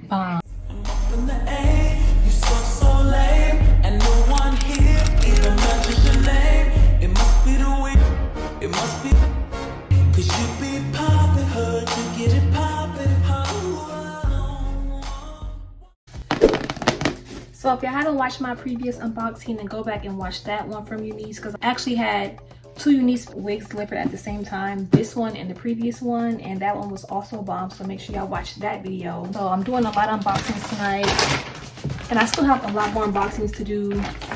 Bomb. So if y'all haven't watched my previous unboxing, then go back and watch that one from UNice, because I actually had 2 UNice wigs delivered at the same time, this one and the previous one, and that one was also bomb, so make sure y'all watch that video. So I'm doing a lot of unboxings tonight, and I still have a lot more unboxings to do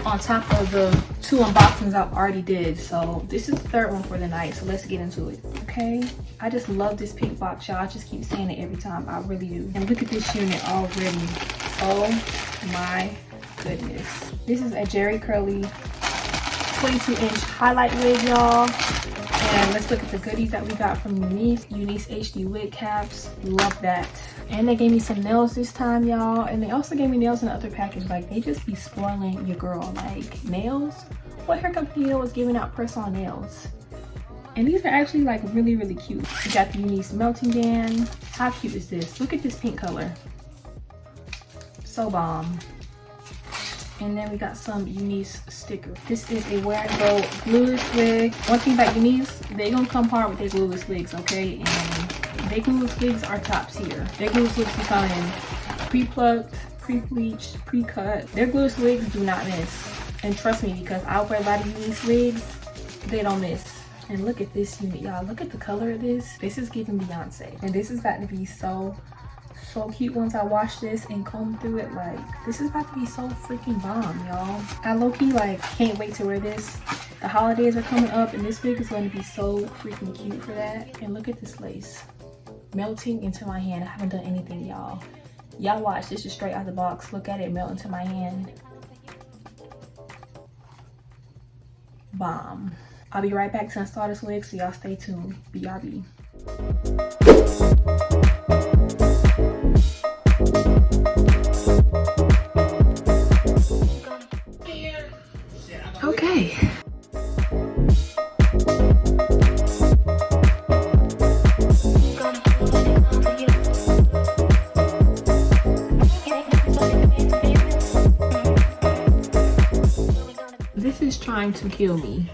on top of the 2 unboxings I've already did. So this is the 3rd one for the night, so let's get into it. Okay, I just love this pink box, y'all. I just keep saying it every time, I really do. And look at this unit already. Oh my goodness. This is a Jerry Curly 22-inch highlight wig, y'all. And let's look at the goodies that we got from UNice. UNice HD wig caps, love that. And they gave me some nails this time, y'all. And they also gave me nails in the other package. Like, they just be spoiling your girl. Like, nails? What hair company, you know, was giving out press-on nails? And these are actually like really, really cute. We got the UNice melting band. How cute is this? Look at this pink color. So bomb. And then we got some UNice stickers. This is a wear and go glueless wig. One thing about UNice, they gonna come hard with their glueless wigs, okay? And their glueless wigs are top tier. Their glueless wigs be coming pre-plucked, pre-bleached, pre-cut. Their glueless wigs do not miss. And trust me, because I wear a lot of UNice wigs, they don't miss. And look at this unit, y'all. Look at the color of this. This is giving Beyonce. And this is about to be so cute once I wash this and comb through it. Like, this is about to be so freaking bomb, y'all. I low-key like can't wait to wear this. The holidays are coming up and this wig is going to be so freaking cute for that. And look at this lace melting into my hand. I haven't done anything, y'all. Y'all watch. This is straight out the box. Look at it melt into my hand. Bomb. I'll be right back to install this wig, so y'all stay tuned. BRB. Okay. This is trying to kill me.